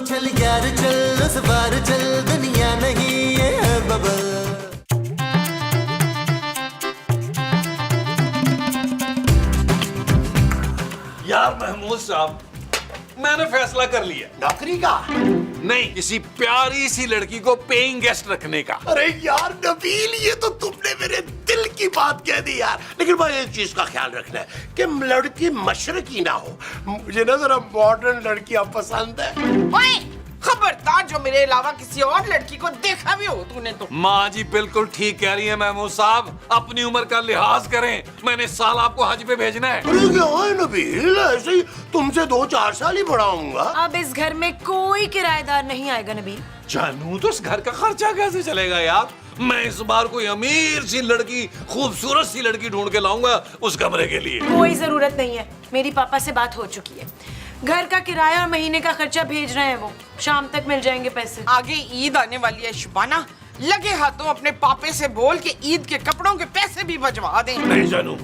चल यार चल उस बार चल दुनिया नहीं ये है बबल। यार महमूद साहब, मैंने फैसला कर लिया। नौकरी का? नहीं, किसी प्यारी सी लड़की को पेइंग गेस्ट रखने का। अरे यार नबील, ये तो तुमने मेरे दिल की बात कह दी यार। लेकिन भाई एक चीज का ख्याल रखना है कि लड़की मशरकी ना हो। मुझे ना जरा मॉडर्न लड़कियां पसंद है। ओए, खबरदार जो मेरे अलावा किसी और लड़की को देखा भी हो तूने तो। माँ जी बिल्कुल ठीक कह रही है महमूद साहब, अपनी उम्र का लिहाज करें। मैंने इस साल आपको हज पे भेजना है। अरे क्या है नबील, ऐसे ही तुमसे 2-4 साल ही बड़ा हूँगा। अब इस घर में कोई किराएदार नहीं आएगा नबील। जानू, तो इस घर का खर्चा कैसे चलेगा यार? मैं इस बार कोई अमीर सी लड़की, खूबसूरत सी लड़की ढूंढ के लाऊंगा उस कमरे के लिए। कोई जरूरत नहीं है, मेरी पापा से बात हो चुकी है। घर का किराया और महीने का खर्चा भेज रहे हैं वो, शाम तक मिल जाएंगे पैसे। आगे ईद आने वाली है शुबाना, लगे हाथों अपने पापे से बोल के ईद के कपड़ों के पैसे भी बचवा दें। नहीं जानू,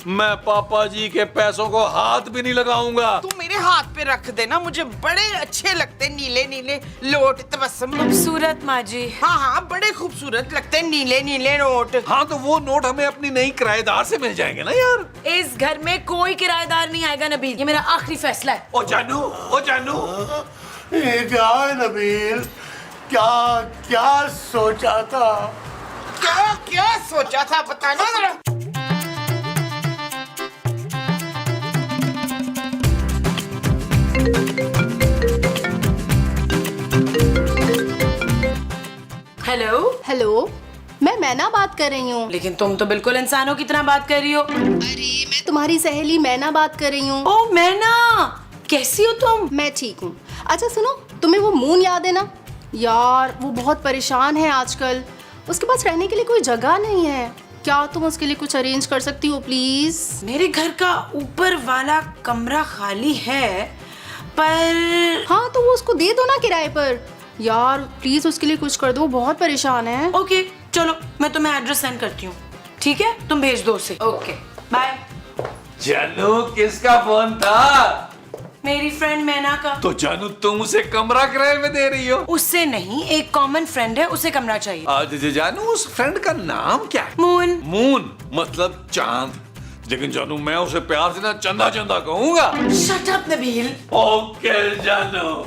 मैं पापा जी के पैसों को हाथ भी नहीं लगाऊंगा। तू मेरे हाथ पे रख देना, मुझे बड़े अच्छे लगते नीले नीले लोट तबस्सुम। खूबसूरत माँ जी। हाँ हाँ, बड़े खूबसूरत लगते हैं नीले नीले नोट। हाँ, तो वो नोट हमें अपनी नई किराएदार से मिल जाएंगे ना यार। इस घर में कोई किराएदार नहीं आएगा नबील, ये मेरा आखिरी फैसला है। ओ जानू, ओ जानू, ये क्या है नबील, क्या क्या सोचा था? क्या क्या सोचा था बताना जरा। हेलो। हेलो, मैं मैना बात कर रही हूँ। लेकिन तुम तो बिल्कुल इंसानों की तरह बात कर रही हो। अरे मैं तुम्हारी सहेली मैना बात कर रही हूँ। ओ मैना, कैसी हो तुम? मैं ठीक हूँ। अच्छा सुनो, तुम्हें वो मून याद है ना यार? वो बहुत परेशान है आजकल, उसके पास रहने के लिए कोई जगह नहीं है। क्या तुम उसके लिए कुछ अरेंज कर सकती हो प्लीज? मेरे घर का ऊपर वाला कमरा खाली है, पर हाँ तो वो उसको दे दो ना किराए पर। यार प्लीज उसके लिए कुछ कर दो, वो बहुत परेशान है। ओके चलो, मैं तुम्हें एड्रेस सेंड करती हूँ, ठीक है? तुम भेज दो उसे। Okay bye. जानू, किसका फोन था? मेरी फ्रेंड मैना का। तो जानू, तुम उसे कमरा किराए में दे रही हो? उससे नहीं, एक कॉमन फ्रेंड है, उसे कमरा चाहिए। आज जानू, उस फ्रेंड का नाम क्या है? मून। मून मतलब चांद। लेकिन जानू, मैं उसे प्यार से ना चंदा चंदा कहूंगा। Shut up Nabeel. ओके जानू।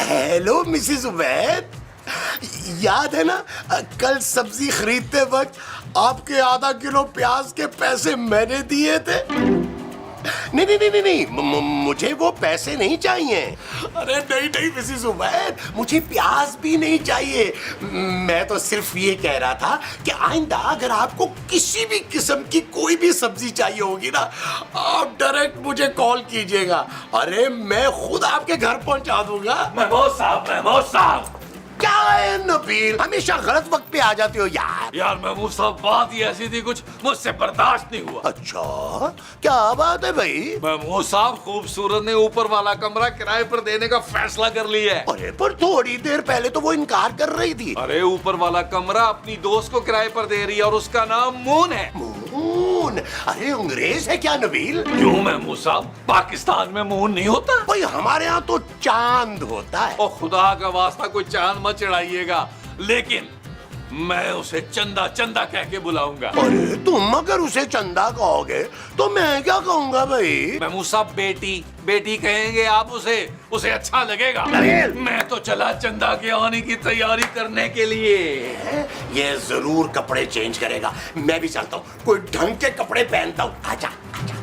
हेलो मिसेस उबैद, याद है ना कल सब्जी खरीदते वक्त आपके आधा किलो प्याज के पैसे मैंने दिए थे? नहीं नहीं नहीं नहीं, मुझे वो पैसे नहीं चाहिए। अरे नहीं नहीं मिसेस उबैद, मुझे प्याज भी नहीं चाहिए। मैं तो सिर्फ ये कह रहा था कि आइंदा अगर आपको किसी भी किस्म की कोई भी सब्जी चाहिए होगी ना, आप डायरेक्ट मुझे कॉल कीजिएगा। अरे मैं खुद आपके घर पहुंचा दूंगा। महमूद साहब, क्या है नबील, हमेशा गलत वक्त पे आ जाते हो यार। यार महमूद साहब, बात ही ऐसी थी, कुछ मुझसे बर्दाश्त नहीं हुआ। अच्छा क्या बात है भाई? महमूद साहब, खूबसूरत ने ऊपर वाला कमरा किराए पर देने का फैसला कर लिया है। अरे पर थोड़ी देर पहले तो वो इनकार कर रही थी। अरे ऊपर वाला कमरा अपनी दोस्त को किराए पर दे रही है और उसका नाम मून है। मून? अरे अंग्रेज है क्या नबील? क्यों महमूद साहब, पाकिस्तान में मून नहीं होता? भाई हमारे यहाँ तो चांद होता है। ओ खुदा का वास्ता, कोई चांद मत चढ़ाइएगा, लेकिन मैं उसे चंदा चंदा कह के बुलाऊंगा। अरे तुम अगर उसे चंदा कहोगे तो मैं क्या कहूँगा भाई? महमूद साहब, बेटी बेटी कहेंगे आप उसे अच्छा लगेगा। मैं तो चला चंदा के आने की तैयारी करने के लिए। ये जरूर कपड़े चेंज करेगा, मैं भी चलता हूँ, कोई ढंग के कपड़े पहनता हूँ। आजा आजा।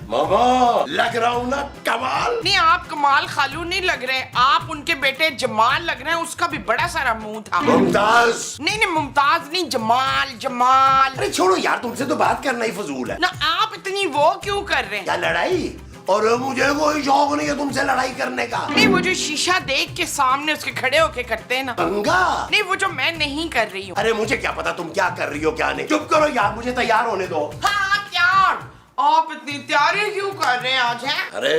मामा लग रहा हूँ ना कमाल? नहीं, आप कमाल खालू नहीं लग रहे, आप उनके बेटे जमाल लग रहे हैं। उसका भी बड़ा सारा मुंह था। मुमताज? नहीं नहीं, मुमताज नहीं, जमाल जमाल। अरे छोड़ो यार, तुमसे तो बात करना ही फजूल है ना। आप इतनी वो क्यों कर रहे हैं? क्या लड़ाई? और मुझे कोई शौक नहीं है तुमसे लड़ाई करने का। नहीं, वो जो शीशा देख के सामने उसके खड़े होके करते हैं ना। गंगा, नहीं, वो जो मैं नहीं कर रही हूँ। अरे मुझे क्या पता तुम क्या कर रही हो क्या नहीं। चुप करो यार, मुझे तैयार होने दो। हाँ, त्यार। आप इतनी तैयारी क्यों कर रहे हैं आज? है अरे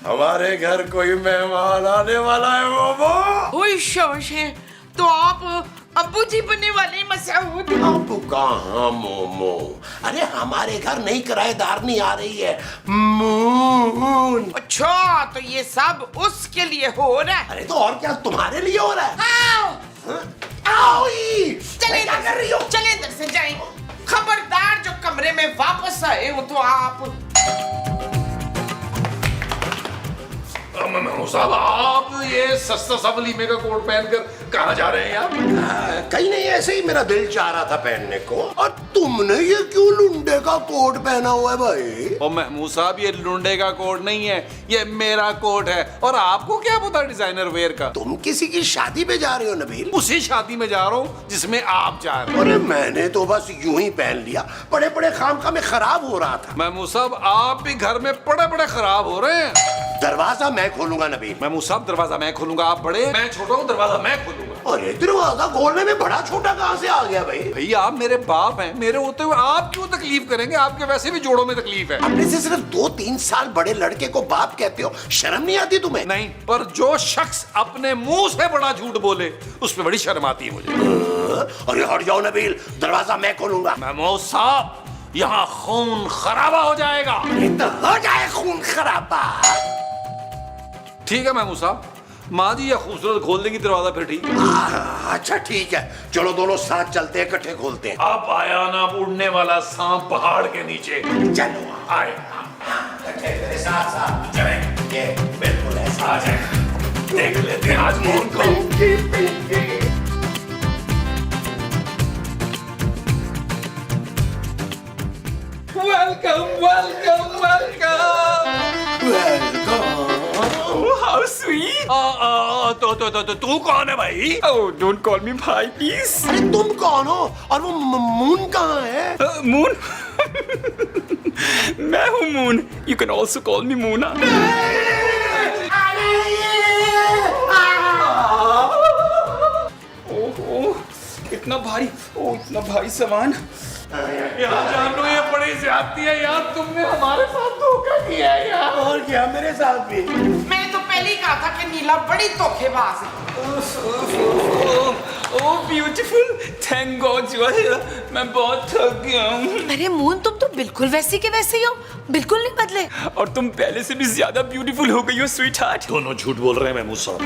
हमारे घर कोई मेहमान आने वाला है बाबा। ओए शोश है, तो आप अब्बू जी बनने वाले मसऊद। अबू कहाँ मोमो? अरे हमारे घर नई किराएदार नहीं आ रही है, मून। अच्छा, तो ये सब उसके लिए हो रहा है। अरे तो और क्या तुम्हारे लिए हो रहा है? हाँ। आओ चले क्या कर रही हो? चले इधर से जाएं। खबरदार, जो कमरे में वापस आए हो तो आप। साहब, आप ये सस्ता सा वलीमे का कोट पहनकर कहाँ जा रहे हैं यार? कहीं नहीं, ऐसे ही मेरा दिल चाह रहा था पहनने को। और तुमने ये क्यों लुंडे का कोट पहना हुआ है भाई? और महमूद साहब, ये लुंडे का कोट नहीं है, ये मेरा कोट है। और आपको क्या पता डिजाइनर वेयर का? तुम किसी की शादी पे जा रहे हो नबील? उसी शादी में जा रहा हूँ जिसमें आप जा रहे हैं। अरे मैंने तो बस यूं ही पहन लिया, बड़े बड़े खामखा में खराब हो रहा था। महमूद साहब, आप भी घर में बड़े बड़े खराब हो रहे हैं। दरवाजा मैं खोलूंगा नबील। महमूद साहब, दरवाजा मैं खोलूंगा, आप बड़े, मैं छोटा हूँ, दरवाजा मैं खोलूंगा। अरे दरवाजा खोलने में बड़ा छोटा कहाँ से आ गया भाई? भैया, आप मेरे बाप हैं, मेरे होते हुए आप क्यों तकलीफ करेंगे? आपके वैसे भी जोड़ों में तकलीफ है। अपने से सिर्फ 2-3 साल बड़े लड़के को बाप कहते हो, शर्म नहीं आती तुम्हें? नहीं, पर जो शख्स अपने मुंह से बड़ा झूठ बोले उस पर बड़ी शर्म आती है मुझे। अरे हट जाओ नबील, दरवाजा मैं खोलूंगा। महमूद साहब, यहाँ खून खराबा हो जाएगा। तो हो जाए खून खराबा। ठीक है महमूद साहब, माँ जी ये खूबसूरत खोल देंगी दरवाजा, फिर ठीक। अच्छा ठीक है, चलो दोनों साथ चलते हैं, इकट्ठे खोलते हैं। अब आया ना उड़ने वाला सांप पहाड़ के नीचे। चलो आए, इकट्ठे मेरे साथ साथ चलें। ये बिल्कुल ऐसा। आ जाए, देख लेते हैं आज मोहन को। Welcome welcome welcome. How sweet! तो तू कौन है भाई? Oh, don't call me bhai, please. अरे तुम कौन हो? और वो मून कहाँ है? Moon? मैं हूँ Moon. You can also call me Moona. ओह, इतना भारी, इतना भारी सामान। यार जानो, ये बड़ी ज्यादती है यार, तुमने हमारे साथ धोखा किया है यार। और क्या, मेरे साथ भी। मैंने तो पहले ही कहा था कि नीला बड़ी धोखेबाज है। Oh, beautiful! Thank God you are here. मैं बहुत थक गया हूँ। अरे मून, तुम तो बिल्कुल वैसी के वैसे ही हो, बिल्कुल नहीं बदले। और तुम पहले से भी ज्यादा ब्यूटीफुल हो गई हो, स्वीट हार्ट। दोनों झूठ बोल रहे हैं महमूद साहब।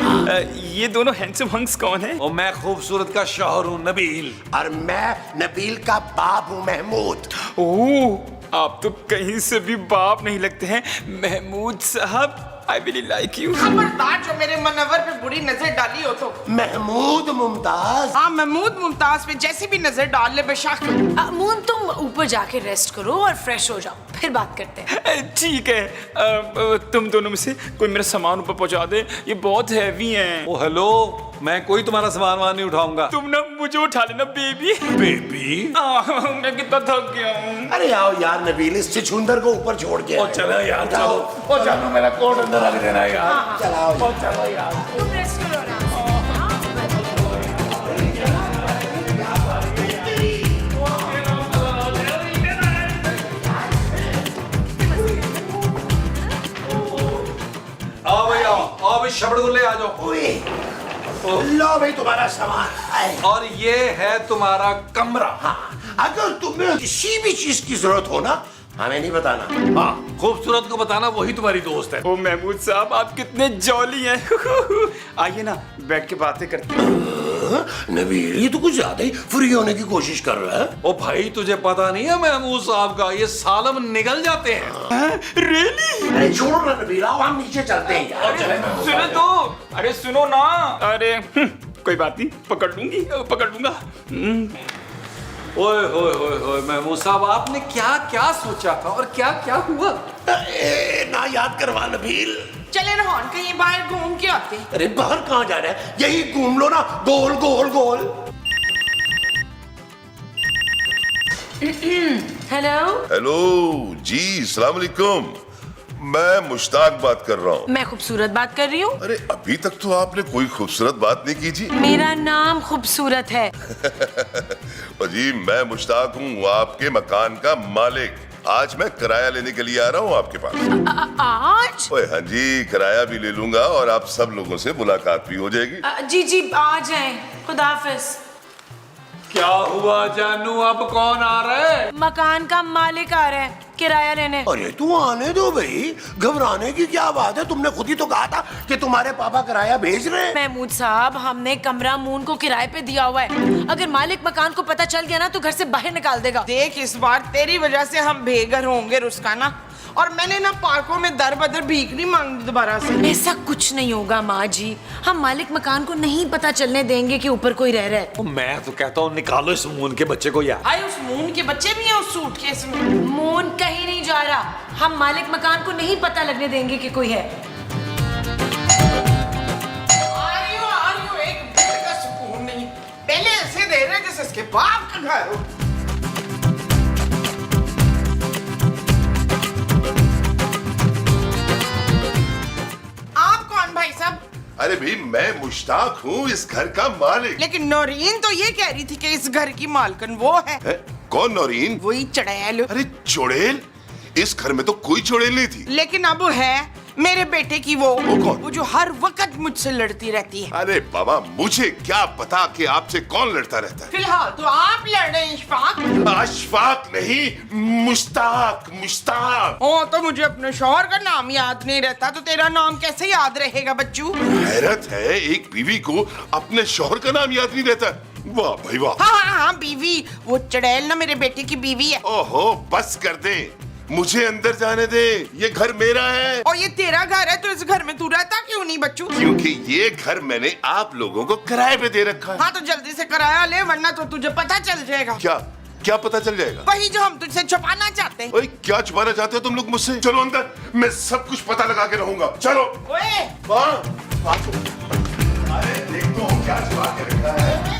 ये दोनों हैंडसम हंक्स कौन है? और मैं खूबसूरत का शौहर हूँ नबील। और मैं नबील का बाप हूँ महमूद। ओह, आप तो कहीं से भी बाप नहीं लगते हैं महमूद साहब। I really like you. खबरदार, जो मेरे मनवर पे बुरी नजर डाली हो तो। महमूद मुमताज। हाँ, महमूद मुमताज पे जैसी भी नजर डाल ले बेशक। मून, तुम ऊपर जाके रेस्ट करो और फ्रेश हो जाओ, फिर बात करते हैं। ठीक है, तुम दोनों में से कोई मेरा सामान ऊपर पहुंचा दे, ये बहुत हैवी है। ओ हेलो, मैं कोई तुम्हारा सामान वामान नहीं उठाऊंगा। तुम ना मुझे उठा लेना बेबी। बेबी? मैं कितना थक गया हूँ। अरे आओ यार नबील, इस छुछुंदर को ऊपर छोड़ के। ओ चलो यार, चलो। ओ चलो, मेरा कोट अंदर रख देना यार। चलाओ। ओ चलो यार। तुम रेस्ट करो आराम से। आओ भाई, आओ भाई, शबड़गुल्ले आ जाओ। ओए, लो भाई तुम्हारा सामान। आए। और ये है तुम्हारा कमरा। हाँ, अगर तुम्हें किसी भी चीज की जरूरत हो ना, हमें नहीं बताना। हाँ, खूबसूरत को बताना, वही तुम्हारी दोस्त है। ओ महमूद साहब, आप कितने जॉली हैं। आइए ना, बैठ के बातें करते हैं। नबील, ये तो कुछ ज्यादा ही फ्री होने की कोशिश कर रहा है। ओ भाई, तुझे पता नहीं है महमूद साहब का, ये सालम निगल जाते हैं। रियली? अरे छोड़ो ना नबील, आओ हम नीचे चलते हैं यार। सुनो तो, अरे सुनो ना। अरे कोई बात नहीं, पकड़ लूंगा। ओए होए होए होए महमूद साहब, आपने क्या क्या सोचा था और क्या क्या हुआ? ना याद करवा नबील। चले रोहन, कहीं बाहर घूम के आते। अरे बाहर कहाँ जा रहा है, यही घूम लो ना, गोल गोल गोल। हेलो। हेलो जी, अस्सलाम वालेकुम। मैं मुश्ताक बात कर रहा हूँ। मैं खूबसूरत बात कर रही हूँ। अरे अभी तक तो आपने कोई खूबसूरत बात नहीं की जी। मेरा नाम खूबसूरत है। जी मैं मुश्ताक हूँ, आपके मकान का मालिक। आज मैं किराया लेने के लिए आ रहा हूँ आपके पास। आज? ओए हाँ जी, किराया भी ले लूंगा और आप सब लोगों से मुलाकात भी हो जाएगी। जी जी आ जाएं। खुदा हाफिज। क्या हुआ जानू, अब कौन आ रहा है? मकान का मालिक आ रहा है किराया लेने। अरे तू आने दो भाई, घबराने की क्या बात है? तुमने खुद ही तो कहा था कि तुम्हारे पापा किराया भेज रहे हैं। महमूद साहब, हमने कमरा मून को किराए पे दिया हुआ है। अगर मालिक मकान को पता चल गया ना तो घर से बाहर निकाल देगा। देख, इस बार तेरी वजह से हम बेघर होंगे रुस्काना, और मैंने ना पार्कों में दर बदर भीख नहीं मांगी दोबारा से। ऐसा कुछ नहीं होगा माँ जी, हम मालिक मकान को नहीं पता चलने देंगे कि ऊपर कोई रह रहा है। मैं तो कहता हूँ निकालो इस मून के बच्चे को यार। हाय, उस मून के बच्चे भी हैं उस सूटकेस में। मून कहीं नहीं जा रहा, हम मालिक मकान को नहीं पता लगने देंगे कि कोई है। आ रही हो, एक मिनट का सुकून नहीं। पहले ऐसे दे रहे जैसे इसके बाप का घर हो। भाई साहब, अरे भाई मैं मुश्ताक हूँ, इस घर का मालिक। लेकिन नौरीन तो ये कह रही थी कि इस घर की मालकन वो है। कौन नौरीन? वही चुड़ैल। अरे चुड़ैल? इस घर में तो कोई चुड़ैल नहीं थी। लेकिन अब है मेरे बेटे की वो कौन? वो जो हर वक्त मुझसे लड़ती रहती है। अरे बाबा, मुझे क्या पता कि आपसे कौन लड़ता रहता है। फिलहाल तो आप लड़ रहे हैं इशफाक। अशफाक नहीं, मुश्ताक। मुश्ताक। ओ, तो मुझे अपने शौहर का नाम याद नहीं रहता, तो तेरा नाम कैसे याद रहेगा बच्चू? हैरत है, एक बीवी को अपने शौहर का नाम याद नहीं रहता। वाह भाई वाह। हाँ, बीवी। वो चुड़ैल ना मेरे बेटे की बीवी है। ओहो, बस कर दे, मुझे अंदर जाने दे, ये घर मेरा है। और ये तेरा घर है, तो इस घर में तू रहता क्यों नहीं बच्चू? क्योंकि ये घर मैंने आप लोगों को किराए पे दे रखा है। हाँ, तो जल्दी से किराया ले, वरना तो तुझे पता चल जाएगा। क्या क्या पता चल जाएगा? वही जो हम तुझसे छुपाना चाहते हैं। ओए, क्या छुपाना चाहते हो तुम लोग मुझसे? चलो अंदर, मैं सब कुछ पता लगा के रहूंगा। चलो। ओए, अरे देख तो हूँ क्या छुपा के रखा है।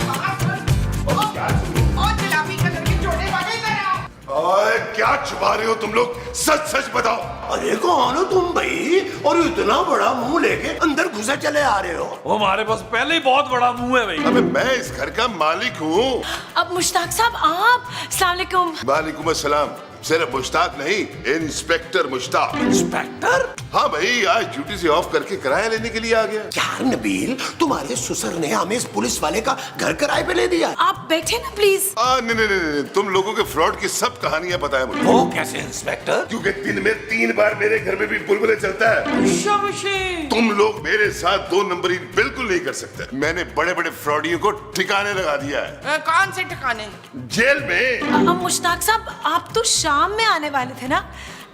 ओए, क्या छुपा रहे हो तुम लोग? सच सच बताओ। अरे कौन हो तुम भाई, और इतना बड़ा मुंह लेके अंदर घुसे चले आ रहे हो? वो हमारे पास पहले ही बहुत बड़ा मुंह है भाई। अबे मैं इस घर का मालिक हूँ। अब मुश्ताक साहब आप, अस्सलाम वालेकुम। वालेकुम अस्सलाम। सिर्फ मुश्ताक नहीं, इंस्पेक्टर मुश्ताक। इंस्पेक्टर? हाँ भाई, आज ड्यूटी से ऑफ करके किराया लेने के लिए आ गया। यार नबील, तुम्हारे ससुर ने हमें इस पुलिस वाले का घर किराए पे ले दिया। आप बैठे ना प्लीज। नहीं नहीं नहीं, तुम लोगों के फ्रॉड की सब कहानियां पता है मुझे। वो कैसे इंस्पेक्टर? क्योंकि दिन में 3 बार मेरे घर में भी बुलबुले चलता है। तुम लोग मेरे साथ 2 नंबरी बिल्कुल नहीं कर सकते। मैंने बड़े बड़े फ्रॉडियों को ठिकाने लगा दिया है। कौन से ठिकाने? जेल में। अब मुश्ताक साहब, आप तो शाम में आने वाले थे ना।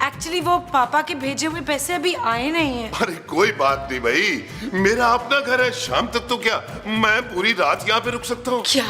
एक्चुअली वो पापा के भेजे हुए पैसे अभी आए नहीं हैं। अरे कोई बात नहीं भाई, मेरा अपना घर है, शाम तक तो क्या मैं पूरी रात यहाँ पे रुक सकता हूँ। क्या?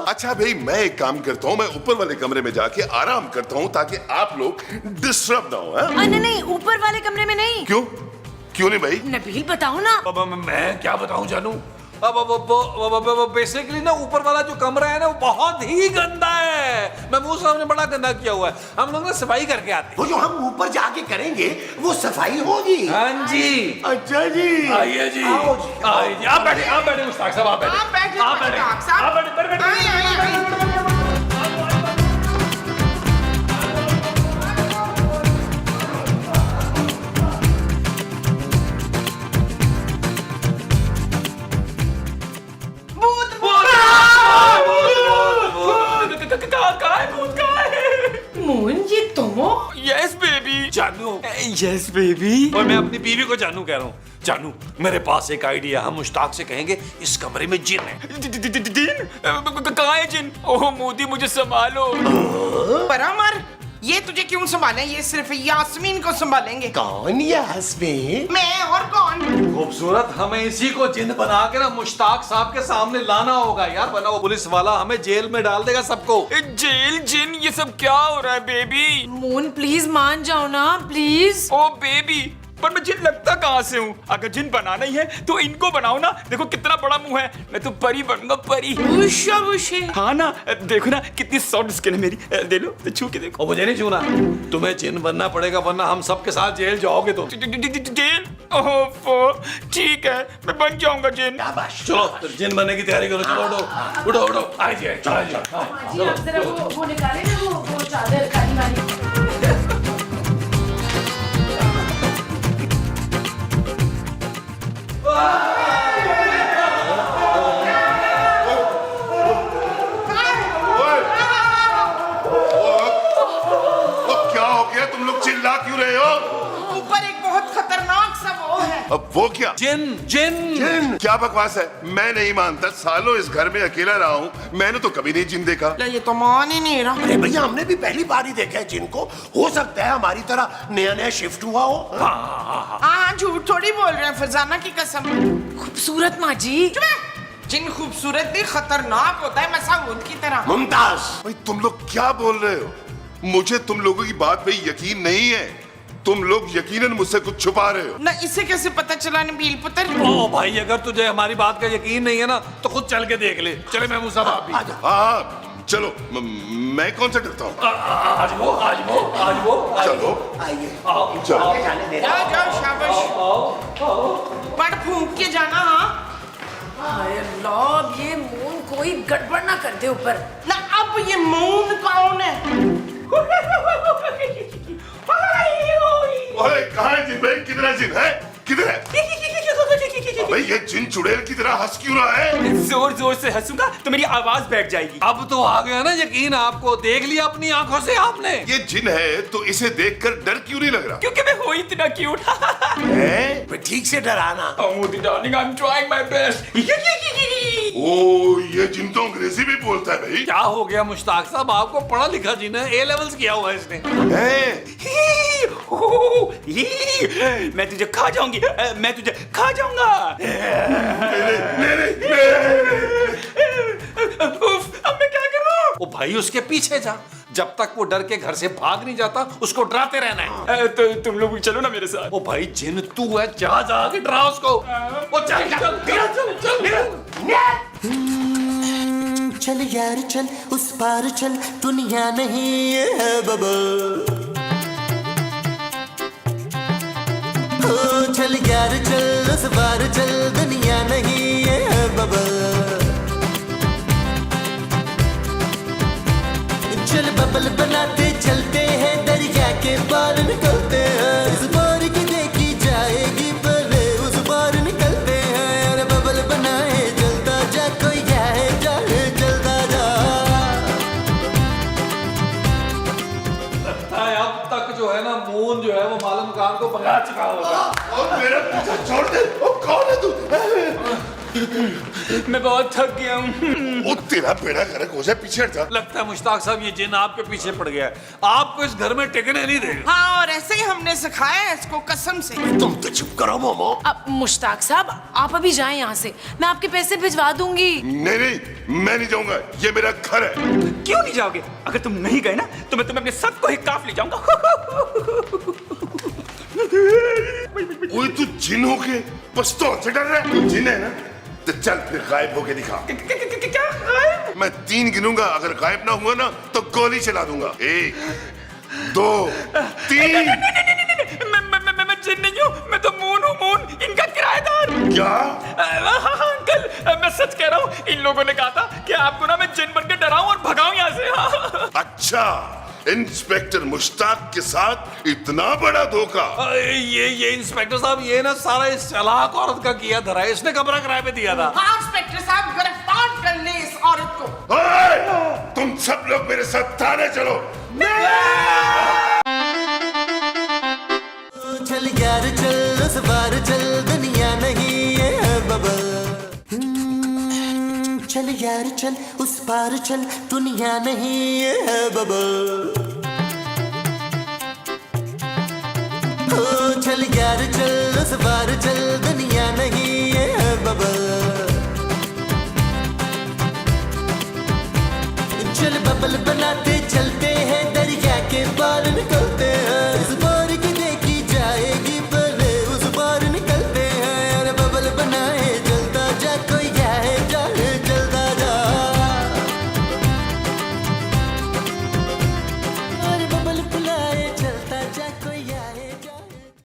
अच्छा भाई, मैं एक काम करता हूँ, मैं ऊपर वाले कमरे में जाके आराम करता हूँ ताकि आप लोग डिस्टर्ब ना हो। नहीं नहीं, ऊपर वाले कमरे में नहीं। क्यों नहीं भाई? नबील बताओ ना। अब मैं क्या बताऊं जानू? अब बेसिकली ना ऊपर वाला जो कमरा है ना वो बहुत ही गंदा है। महमूद साहब ने बड़ा गंदा किया हुआ है। हम लोग ना सफाई करके आते हैं। वो जो हम ऊपर जाके करेंगे वो सफाई होगी। हाँ जी। अच्छा जी, आइए जी। आओ जी। आइए जी। आप बैठे मुश्ताक साहब, आप बैठे। आप बैठे, आप बैठे। मुश्ताक साहब। आप बैठे। आइए। मोहन जी तुम हो? Yes baby. जानू। Yes baby. और मैं अपनी बीवी को जानू कह रहा हूँ। जानू, मेरे पास एक आइडिया। हम मुश्ताक से कहेंगे इस कमरे में जिन है। जिन? कहाँ है जिन? ओह मोदी, मुझे संभालो। परामर, ये तुझे क्यों संभाले? ये सिर्फ यास्मीन को संभालेंगे। कौन यास्मीन? मैं और कौन? खूबसूरत, हमें इसी को जिन बना के ना मुश्ताक साहब के सामने लाना होगा यार, वरना वो पुलिस वाला हमें जेल में डाल देगा सबको। जेल, जिन, ये सब क्या हो रहा है बेबी? मोहन प्लीज मान जाओ ना, प्लीज। ओ बेबी, पर मैं जिन लगता कहाँ से हूँ? अगर जिन बनाना ही है तो इनको बनाओ ना। देखो कितना बड़ा मुंह है, मैं तो परी बनूंगा, परी। उषा उषे। हाँ ना, देखो ना कितनी सॉफ्ट स्किन है मेरी। दे लो तो छू के देखो। और मुझे नहीं छूना, तुम्हें जिन बनना पड़ेगा वरना हम सबके साथ जेल जाओगे तुम। जेल? ओहो, ठीक है, मैं बन जाऊंगा जिन। चलो तो जिन बनने की तैयारी करो। चलो उठो उठो उठो, आइए आइए। जी आप जरा वो निकाले ना वो चादर काली वाली। क्या हो गया? तुम लोग चिल्ला क्यों रहे हो? ऊपर एक बहुत खतरनाक सा वो है। अब वो क्या? जिन जिन जिन? क्या बकवास है? मैं नहीं मानता। सालों इस घर में अकेला रहा हूँ, मैंने तो कभी नहीं जिन देखा। ये तो मान ही नहीं रहा। अरे भैया हमने भी पहली बार ही देखा है जिनको। हो सकता है हमारी तरह नया नया शिफ्ट हुआ हो। हाँ झूठ थोड़ी बोल रहे हैं, फरजाना की कसम। खूबसूरत माँ जी। जिन खूबसूरत नहीं खतरनाक होता है, मसाऊद की तरह। मुमताज, भाई तुम लोग क्या बोल रहे हो? मुझे तुम लोगों की बात पे यकीन नहीं है। तुम लोग यकीनन मुझसे कुछ छुपा रहे हो। ना इसे कैसे पता चला नबील पुत्र? ओ भाई, अगर तुझे हमारी बात का यकीन नहीं है ना तो खुद चल के देख ले। चले महमूद साहब आप भी। हाँ चलो, मैं कौन सा डरता हूँ? आज वो चलो आइए। चलो। जाओ जाओ, शाबाश। बड़ फूंक के जाना। हाँ हाय अल्लाह, अब ये मून कोई गड़बड़ ना कर दे ऊपर। ना अब ये मून कौन है? ओए कहाँ है जिन भाई? किधर है जिन? है किधर है भाई? ये जिन चुड़ैल की तरह हंस क्यों रहा है? जोर जोर से हंसूंगा तो मेरी आवाज बैठ जाएगी। अब तो आ गया ना यकीन आपको, देख लिया अपनी आंखों से आपने। ये जिन है तो इसे देखकर डर क्यों नहीं लग रहा? क्योंकि मैं हो इतना क्यूट। है? ठीक से डराना। Darling, I am trying my best. ओ, ये जिन तो अंग्रेजी भी बोलता है भाई। क्या हो गया मुश्ताक साहब, आपको पढ़ा लिखा जिन है, A लेवल्स किया हुआ है इसने। मैं तुझे खा जाऊंगी, मैं तुझे खा जाऊंगा। उफ, अब मैं क्या करूं? ओ भाई उसके पीछे जा, जब तक वो डर के घर से भाग नहीं जाता उसको डराते रहना है। तो तुम लोग भी चलो ना मेरे साथ। ओ भाई जिन तू है, जा जा के डरा उसको। ओ चल चल चल चल। चल यार चल, उस पार चल, दुनिया नहीं है बबल। ओ चल यार चल, उस पार चल, दुनिया नहीं है बबल। चल बबल बनाते चलते हैं, दरिया के पार निकलते हैं। इस पार की देखी जाएगी पहले, उस पार निकलते हैं। अरे बबल बनाए चलता जा, कोई जाए जाए चलता जा। अब तक जो है ना मून जो है वो मालूम खान को भगा चुका होगा। और मेरा पीछा छोड़ दे। ओ कौन है तू? मैं बहुत थक गया हूँ। ओ तेरा बेड़ा गर्क हो जाए, पीछे हट जा। लगता है मुश्ताक साहब ये जिन आपके पीछे पड़ गया है, आपको इस घर में टिकने नहीं देगा। हाँ, और ऐसे ही हमने सिखाया है इसको, कसम से। तुम तो चुप करो मोमो। अब मुश्ताक साहब आप अभी जाएं यहाँ से, मैं आपके पैसे भिजवा दूंगी। नहीं नहीं, मैं नहीं जाऊंगा, ये मेरा घर है। क्यों नहीं जाओगे? अगर तुम नहीं गए ना तो मैं तुम्हें अपने सबको ही काफ ले जाऊंगा। ओए तू जिन हो के पस्तौल से डर रहा है? तू जिन है ना, तो चल फिर गायब होके दिखा। क्या? मैं 3 गिनूंगा, अगर गायब ना हुआ ना तो गोली चला दूंगा। 1 2 3। मैं जिन नहीं हूँ, मैं तो मून हूँ, मून, इनका किराएदार। क्या? हाँ अंकल, मैं सच कह रहा हूँ। इन लोगों ने कहा था कि आपको ना मैं जिन बन के डराऊं और भगाऊं यहाँ से। हाँ। अच्छा, इंस्पेक्टर मुश्ताक के साथ इतना बड़ा धोखा। ये इंस्पेक्टर साहब, ये ना सारा इस चालाक औरत का किया धरा है। इसने कमरा किराए पे दिया था। हाँ इंस्पेक्टर साहब, गिरफ्तार कर ले इस औरत को। ओए, तुम सब लोग मेरे साथ थाने चलो। चल यार चल, उस पार चल, दुनिया नहीं है बबल। चल यार चल, उस पार चल, दुनिया नहीं है बबल। ओ चल यार चल, उस पार चल, दुनिया नहीं है बबल।